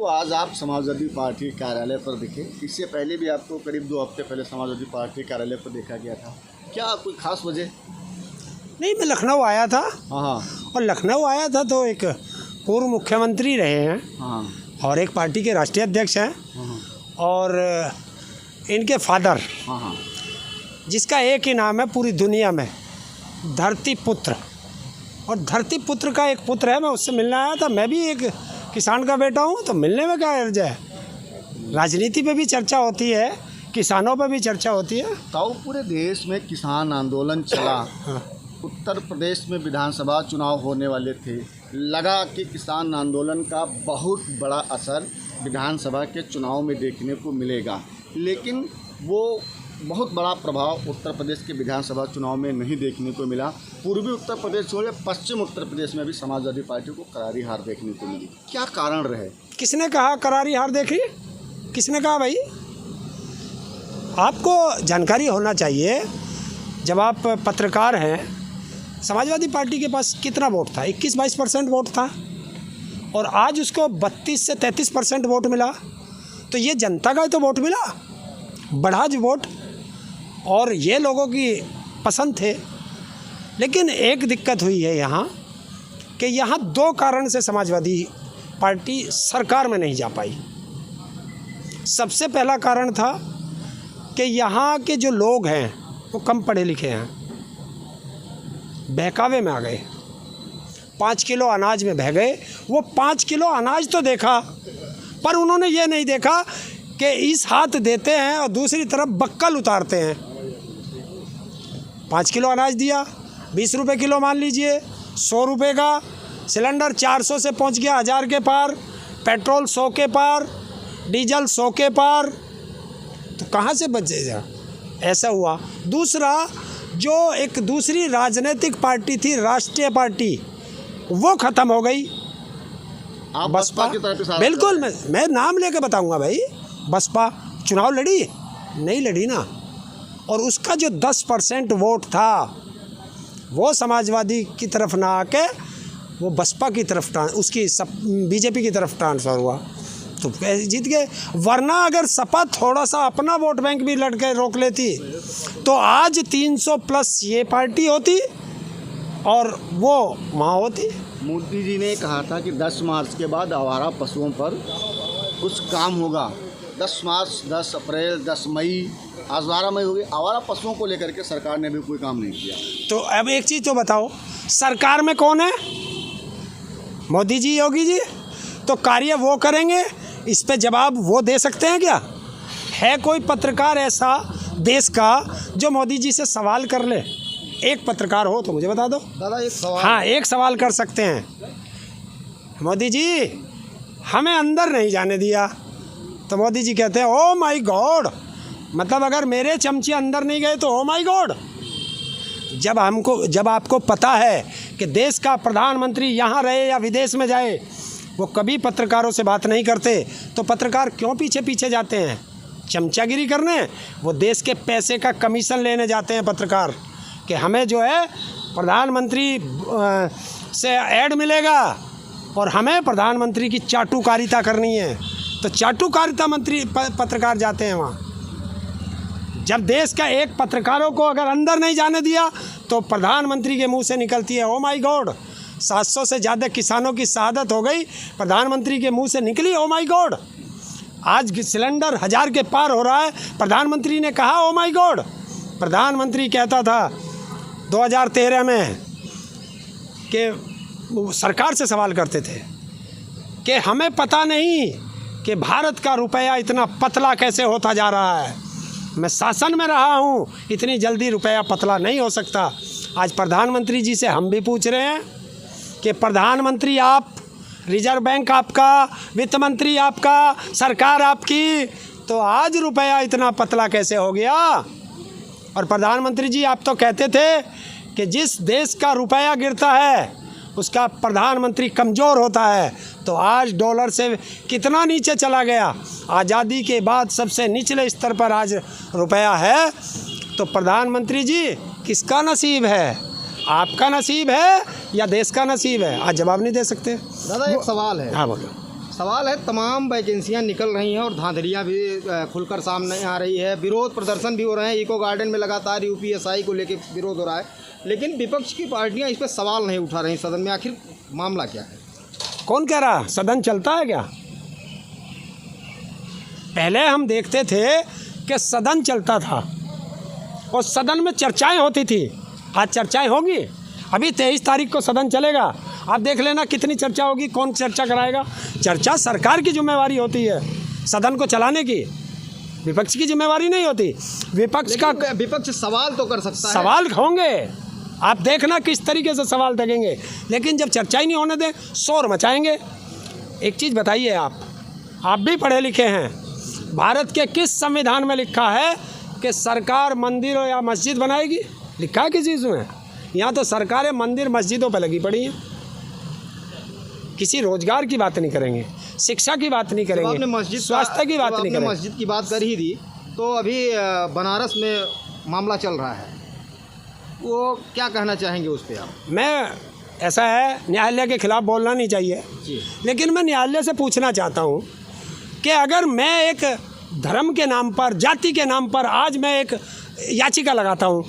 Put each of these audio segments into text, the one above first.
तो आज आप समाजवादी पार्टी कार्यालय पर दिखे। इससे पहले भी आपको करीब 2 हफ्ते पहले समाजवादी पार्टी कार्यालय पर देखा गया था। क्या कोई खास वजह? नहीं, मैं लखनऊ आया था। हाँ। और लखनऊ आया था तो एक पूर्व मुख्यमंत्री रहे हैं। हाँ। और एक पार्टी के राष्ट्रीय अध्यक्ष हैं। हाँ। और इनके फादर, हाँ, जिसका एक ही नाम है पूरी दुनिया में, धरती पुत्र। और धरती पुत्र का एक पुत्र है, मैं उससे मिलने आया था। मैं भी एक किसान का बेटा हूँ, तो मिलने में क्या अर्ज है। राजनीति पे भी चर्चा होती है, किसानों पे भी चर्चा होती है। तो पूरे देश में किसान आंदोलन चला। हाँ। उत्तर प्रदेश में विधानसभा चुनाव होने वाले थे। लगा कि किसान आंदोलन का बहुत बड़ा असर विधानसभा के चुनाव में देखने को मिलेगा, लेकिन वो बहुत बड़ा प्रभाव उत्तर प्रदेश के विधानसभा चुनाव में नहीं देखने को मिला। पूर्वी उत्तर प्रदेश छोड़िए, पश्चिम उत्तर प्रदेश में भी समाजवादी पार्टी को करारी हार देखने को मिली। क्या कारण रहे? किसने कहा करारी हार देखी? किसने कहा भाई? आपको जानकारी होना चाहिए। जब आप पत्रकार हैं, समाजवादी पार्टी के पास कितना वोट था? 21-22% वोट था, और आज उसको 32 से 33% वोट मिला। तो ये जनता का तो वोट मिला, बढ़ा जो वोट, और ये लोगों की पसंद थे। लेकिन एक दिक्कत हुई है यहाँ कि यहाँ 2 कारण से समाजवादी पार्टी सरकार में नहीं जा पाई। सबसे पहला कारण था कि यहाँ के जो लोग हैं वो कम पढ़े लिखे हैं, बहकावे में आ गए। 5 किलो अनाज में बह गए। वो 5 किलो अनाज तो देखा, पर उन्होंने ये नहीं देखा कि इस हाथ देते हैं और दूसरी तरफ बक्कल उतारते हैं। 5 किलो अनाज दिया, 20 रुपये किलो मान लीजिए, 100 रुपये का सिलेंडर 400 से पहुंच गया 1000 के पार, पेट्रोल 100 के पार, डीजल 100 के पार, तो कहाँ से बचेगा? ऐसा हुआ। दूसरा, जो एक दूसरी राजनीतिक पार्टी थी, राष्ट्रीय पार्टी, वो ख़त्म हो गई। आप बसपा की तरफ इशारा बिल्कुल, मैं नाम लेके बताऊंगा भाई। बसपा चुनाव लड़ी? नहीं लड़ी ना। और उसका जो 10% वोट था वो समाजवादी की तरफ ना आके वो बसपा की तरफ, उसकी बीजेपी की तरफ ट्रांसफ़र हुआ, तो जीत गए। वरना अगर सपा थोड़ा सा अपना वोट बैंक भी लड़के रोक लेती तो आज 300+ ये पार्टी होती और वो वहाँ होती। मोदी जी ने कहा था कि 10 मार्च के बाद आवारा पशुओं पर कुछ काम होगा। 10 मार्च, 10 अप्रैल, 10 मई, आज 12 मई हो गई। आवारा पशुओं को लेकर के सरकार ने भी कोई काम नहीं किया। तो अब एक चीज़ तो बताओ, सरकार में कौन है? मोदी जी, योगी जी। तो कार्य वो करेंगे, इस पे जवाब वो दे सकते हैं क्या? है कोई पत्रकार ऐसा देश का जो मोदी जी से सवाल कर ले? एक पत्रकार हो तो मुझे बता दो। दादा एक सवाल। हाँ, एक सवाल कर सकते हैं। मोदी जी हमें अंदर नहीं जाने दिया, तो मोदी जी कहते हैं ओ माय गॉड। मतलब अगर मेरे चमचे अंदर नहीं गए तो ओ माय गॉड। जब आपको पता है कि देश का प्रधानमंत्री यहाँ रहे या विदेश में जाए, वो कभी पत्रकारों से बात नहीं करते, तो पत्रकार क्यों पीछे पीछे जाते हैं? चमचागिरी करने? वो देश के पैसे का कमीशन लेने जाते हैं पत्रकार, कि हमें जो है प्रधानमंत्री से ऐड मिलेगा और हमें प्रधानमंत्री की चाटुकारिता करनी है, तो चाटुकारिता मंत्री पत्रकार जाते हैं वहाँ। जब देश का एक पत्रकारों को अगर अंदर नहीं जाने दिया तो प्रधानमंत्री के मुंह से निकलती है ओ माय गॉड। 700 से ज़्यादा किसानों की शहादत हो गई, प्रधानमंत्री के मुंह से निकली ओ माय गॉड। आज सिलेंडर 1000 के पार हो रहा है, प्रधानमंत्री ने कहा ओ माय गॉड। प्रधानमंत्री कहता था 2013 में कि सरकार से सवाल करते थे कि हमें पता नहीं कि भारत का रुपया इतना पतला कैसे होता जा रहा है। मैं शासन में रहा हूँ, इतनी जल्दी रुपया पतला नहीं हो सकता। आज प्रधानमंत्री जी से हम भी पूछ रहे हैं कि प्रधानमंत्री आप, रिजर्व बैंक आपका, वित्त मंत्री आपका, सरकार आपकी, तो आज रुपया इतना पतला कैसे हो गया? और प्रधानमंत्री जी आप तो कहते थे कि जिस देश का रुपया गिरता है उसका प्रधानमंत्री कमज़ोर होता है, तो आज डॉलर से कितना नीचे चला गया। आज़ादी के बाद सबसे निचले स्तर पर आज रुपया है। तो प्रधानमंत्री जी किसका नसीब है? आपका नसीब है या देश का नसीब है? आज जवाब नहीं दे सकते। दादा एक सवाल है। हाँ बोलो। सवाल है, तमाम वैकेंसियां निकल रही हैं और धांधलियां भी खुलकर सामने आ रही है। विरोध प्रदर्शन भी हो रहे हैं। इको गार्डन में लगातार यूपीएसआई को लेकर विरोध हो रहा है, लेकिन विपक्ष की पार्टियां इस पर सवाल नहीं उठा रही सदन में। आखिर मामला क्या है? कौन कह रहा सदन चलता है क्या? पहले हम देखते थे कि सदन चलता था और सदन में चर्चाएं होती थी। आज चर्चाएं होगी? अभी 23 तारीख को सदन चलेगा, आप देख लेना कितनी चर्चा होगी, कौन चर्चा कराएगा। चर्चा सरकार की जिम्मेवारी होती है सदन को चलाने की, विपक्ष की जिम्मेवारी नहीं होती। विपक्ष सवाल तो कर सकता है। सवाल होंगे, आप देखना किस तरीके से सवाल लगेंगे, लेकिन जब चर्चा ही नहीं होने दें शोर मचाएंगे। एक चीज़ बताइए, आप भी पढ़े लिखे हैं, भारत के किस संविधान में लिखा है कि सरकार मंदिर या मस्जिद बनाएगी? लिखा है किस चीज़ में? यहाँ तो सरकारें मंदिर मस्जिदों पर लगी पड़ी हैं। किसी रोजगार की बात नहीं करेंगे, शिक्षा की बात नहीं करेंगे, स्वास्थ्य की बात नहीं करेंगे। मस्जिद की बात कर ही दी, तो अभी बनारस में मामला चल रहा है, वो क्या कहना चाहेंगे उस पर आप? मैं, ऐसा है, न्यायालय के खिलाफ बोलना नहीं चाहिए जी, लेकिन मैं न्यायालय से पूछना चाहता हूँ कि अगर मैं एक धर्म के नाम पर, जाति के नाम पर आज मैं एक याचिका लगाता हूँ,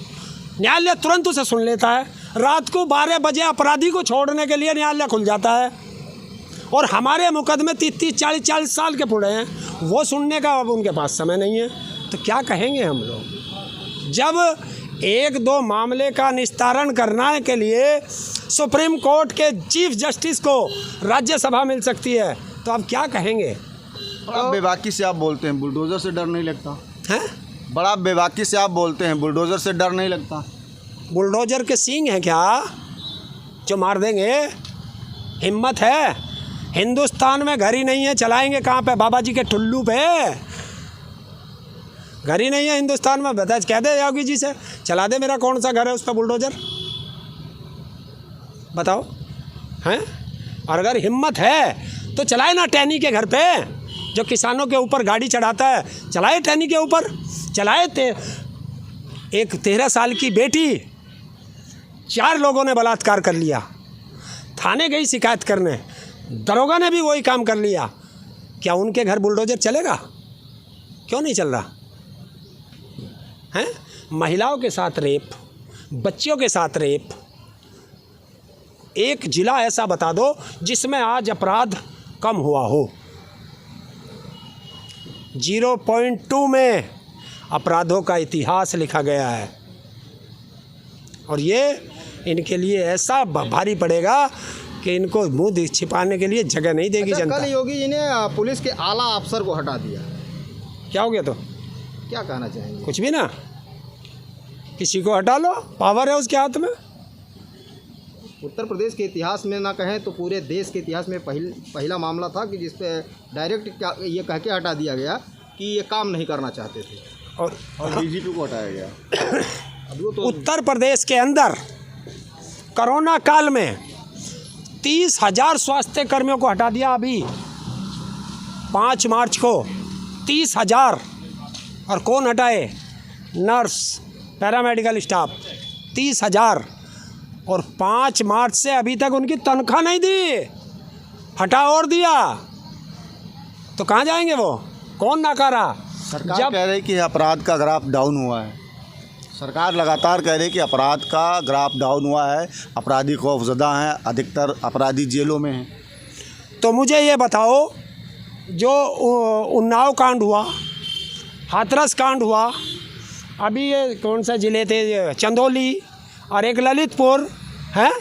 न्यायालय तुरंत उसे सुन लेता है। रात को 12 बजे अपराधी को छोड़ने के लिए न्यायालय खुल जाता है, और हमारे मुकदमे 30-40 साल के पुड़े हैं, वो सुनने का अब उनके पास समय नहीं है। तो क्या कहेंगे हम लोग? जब 1-2 मामले का निस्तारण करने के लिए सुप्रीम कोर्ट के चीफ जस्टिस को राज्यसभा मिल सकती है, तो अब क्या कहेंगे? बड़ा बेबाकी से आप बोलते हैं, बुलडोज़र से डर नहीं लगता हैं? बड़ा बेबाकी से आप बोलते हैं, बुलडोज़र से डर नहीं लगता? बुलडोजर के सींग हैं क्या जो मार देंगे? हिम्मत है? हिंदुस्तान में घर ही नहीं है, चलाएंगे कहाँ पे? बाबा जी के टुल्लू पे? घर ही नहीं है हिंदुस्तान में, बता कह दे योगी जी से चला दे, मेरा कौन सा घर है उस पर बुलडोजर, बताओ हैं? और अगर हिम्मत है तो चलाए ना टैनी के घर पे, जो किसानों के ऊपर गाड़ी चढ़ाता है, चलाए टैनी के ऊपर, चलाए। एक 13 साल की बेटी 4 लोगों ने बलात्कार कर लिया, थाने गई शिकायत करने, दरोगा ने भी वही काम कर लिया। क्या उनके घर बुलडोजर चलेगा? क्यों नहीं चल रहा हैं? महिलाओं के साथ रेप, बच्चियों के साथ रेप। एक जिला ऐसा बता दो जिसमें आज अपराध कम हुआ हो। 0.2 में अपराधों का इतिहास लिखा गया है, और ये इनके लिए ऐसा भारी पड़ेगा कि इनको मुंह छिपाने के लिए जगह नहीं देगी जनता। कल योगी जी ने पुलिस के आला अफसर को हटा दिया, क्या हो गया? तो क्या कहना चाहेंगे? कुछ भी ना, किसी को हटा लो, पावर है उसके हाथ में। उत्तर प्रदेश के इतिहास में ना कहें तो पूरे देश के इतिहास में पहला मामला था कि जिस पे डायरेक्ट ये कह के हटा दिया गया कि ये काम नहीं करना चाहते थे, और डीजीपी को हटाया गया। अब वो तो उत्तर प्रदेश के अंदर कोरोना काल में 30,000 स्वास्थ्य कर्मियों को हटा दिया। अभी 5 मार्च को 30,000, और कौन हटाए? नर्स, पैरामेडिकल स्टाफ, 30,000, और 5 मार्च से अभी तक उनकी तनख्वाह नहीं दी, हटा और दिया। तो कहाँ जाएंगे वो? कौन नाकारा? सरकार कह रही कि अपराध का ग्राफ डाउन हुआ है, सरकार लगातार कह रही कि अपराध का ग्राफ डाउन हुआ है, अपराधी खौफजदा हैं, अधिकतर अपराधी जेलों में हैं। तो मुझे ये बताओ, जो उन्नाव कांड हुआ, हाथरस कांड हुआ, अभी ये कौन सा ज़िले थे, चंदौली और एक ललितपुर है,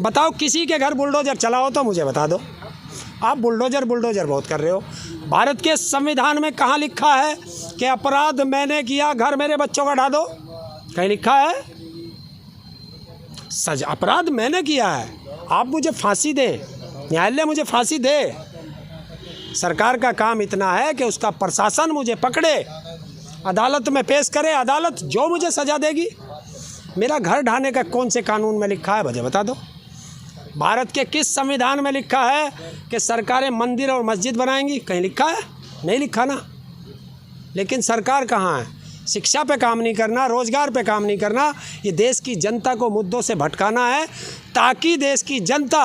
बताओ किसी के घर बुलडोजर चला हो तो मुझे बता दो। आप बुलडोजर बहुत कर रहे हो। भारत के संविधान में कहाँ लिखा है कि अपराध मैंने किया, घर मेरे बच्चों का हटा दो? कहीं लिखा है? सजा अपराध मैंने किया है, आप मुझे फांसी दें, न्यायालय मुझे फांसी दे। सरकार का काम इतना है कि उसका प्रशासन मुझे पकड़े, अदालत में पेश करे, अदालत जो मुझे सज़ा देगी। मेरा घर ढाने का कौन से कानून में लिखा है मुझे बता दो। भारत के किस संविधान में लिखा है कि सरकारें मंदिर और मस्जिद बनाएंगी? कहीं लिखा है? नहीं लिखा ना। लेकिन सरकार कहाँ है? शिक्षा पे काम नहीं करना, रोज़गार पे काम नहीं करना, ये देश की जनता को मुद्दों से भटकाना है, ताकि देश की जनता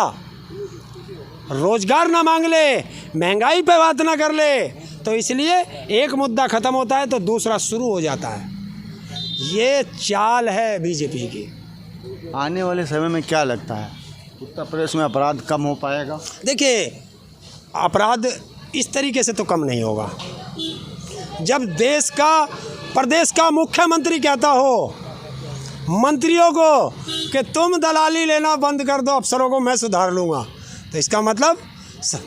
रोजगार ना मांग ले, महंगाई पे बात ना कर ले, तो इसलिए एक मुद्दा ख़त्म होता है तो दूसरा शुरू हो जाता है। ये चाल है बीजेपी की। आने वाले समय में क्या लगता है, उत्तर प्रदेश में अपराध कम हो पाएगा? देखिए, अपराध इस तरीके से तो कम नहीं होगा। जब प्रदेश का मुख्यमंत्री कहता हो मंत्रियों को कि तुम दलाली लेना बंद कर दो, अफसरों को मैं सुधार लूँगा, तो इसका मतलब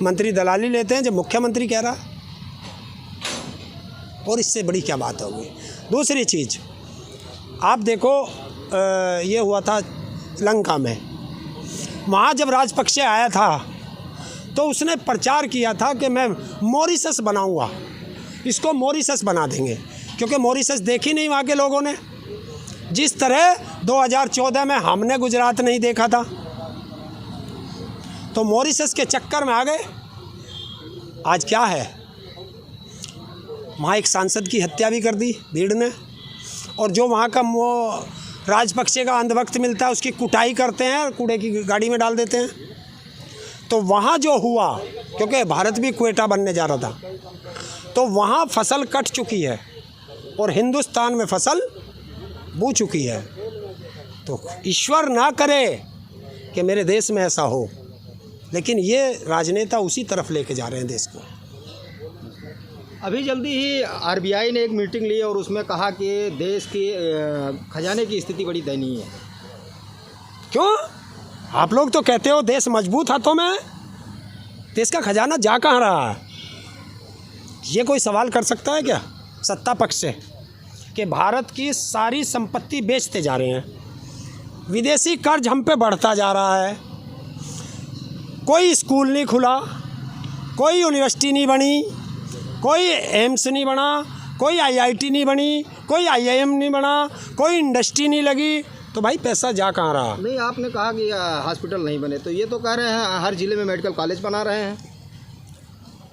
मंत्री दलाली लेते हैं जब मुख्यमंत्री कह रहा है, और इससे बड़ी क्या बात होगी। दूसरी चीज़ आप देखो, ये हुआ था लंका में, वहाँ जब राजपक्षे आया था तो उसने प्रचार किया था कि मैं मॉरिशस बनाऊंगा, इसको मॉरिशस बना देंगे, क्योंकि मॉरिशस देखी नहीं वहाँ के लोगों ने। जिस तरह 2014 में हमने गुजरात नहीं देखा था, तो मॉरिशस के चक्कर में आ गए। आज क्या है, वहाँ एक सांसद की हत्या भी कर दी भीड़ ने, और जो वहाँ का वो राजपक्षे का अंधभक्त मिलता है उसकी कुटाई करते हैं, कूड़े की गाड़ी में डाल देते हैं। तो वहाँ जो हुआ, क्योंकि भारत भी क्वेटा बनने जा रहा था, तो वहाँ फसल कट चुकी है और हिंदुस्तान में फसल बू चुकी है। तो ईश्वर ना करे कि मेरे देश में ऐसा हो, लेकिन ये राजनेता उसी तरफ लेके जा रहे हैं देश को। अभी जल्दी ही आरबीआई ने एक मीटिंग ली और उसमें कहा कि देश की खजाने की स्थिति बड़ी दयनीय है। क्यों? आप लोग तो कहते हो देश मजबूत हाथों में, देश का खजाना जा कहाँ रहा है? ये कोई सवाल कर सकता है क्या सत्ता पक्ष से कि भारत की सारी संपत्ति बेचते जा रहे हैं, विदेशी कर्ज हम पे बढ़ता जा रहा है, कोई स्कूल नहीं खुला, कोई यूनिवर्सिटी नहीं बनी, कोई एम्स नहीं बना, कोई आईआईटी नहीं बनी, कोई आईआईएम नहीं बना, कोई इंडस्ट्री नहीं लगी, तो भाई पैसा जा कहाँ रहा? नहीं, आपने कहा कि हॉस्पिटल नहीं बने, तो ये तो कह रहे हैं हर ज़िले में मेडिकल कॉलेज बना रहे हैं।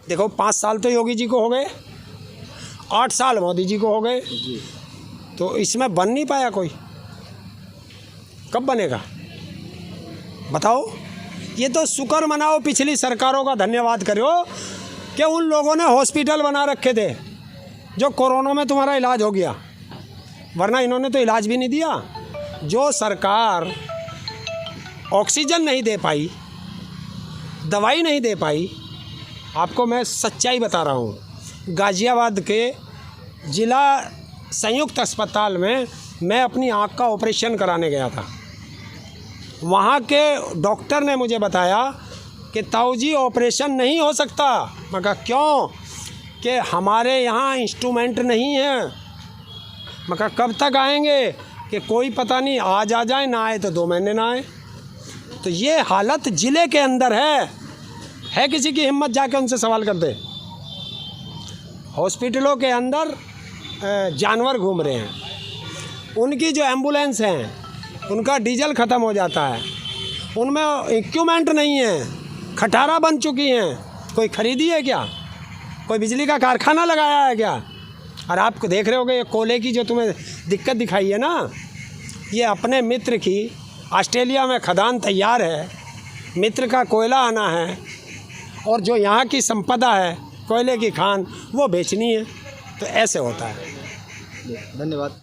देखो 5 साल तो योगी जी को हो गए, 8 साल मोदी जी को हो गए, तो इसमें बन नहीं पाया कोई। कब बनेगा बताओ? ये तो शुक्र मनाओ, पिछली सरकारों का धन्यवाद करो कि उन लोगों ने हॉस्पिटल बना रखे थे जो कोरोना में तुम्हारा इलाज हो गया, वरना इन्होंने तो इलाज भी नहीं दिया। जो सरकार ऑक्सीजन नहीं दे पाई, दवाई नहीं दे पाई, आपको मैं सच्चाई बता रहा हूँ। गाज़ियाबाद के ज़िला संयुक्त अस्पताल में मैं अपनी आँख का ऑपरेशन कराने गया था। वहाँ के डॉक्टर ने मुझे बताया कि ताऊ जी ऑपरेशन नहीं हो सकता। मैं कहा क्यों? कि हमारे यहाँ इंस्ट्रूमेंट नहीं है। मैं कहा कब तक आएंगे? कि कोई पता नहीं, आज आ जाए, ना आए तो 2 महीने ना आए। तो ये हालत ज़िले के अंदर है किसी की हिम्मत जाके उनसे सवाल कर दे। हॉस्पिटलों के अंदर जानवर घूम रहे हैं, उनकी जो एम्बुलेंस हैं उनका डीजल ख़त्म हो जाता है, उनमें इक्विपमेंट नहीं है, खटारा बन चुकी हैं। कोई ख़रीदी है क्या? कोई बिजली का कारखाना लगाया है क्या? और आप देख रहे होगे ये कोयले की जो तुम्हें दिक्कत दिखाई है ना, ये अपने मित्र की ऑस्ट्रेलिया में खदान तैयार है, मित्र का कोयला आना है, और जो यहाँ की संपदा है कोयले की खान वो बेचनी है। तो ऐसे होता है। धन्यवाद।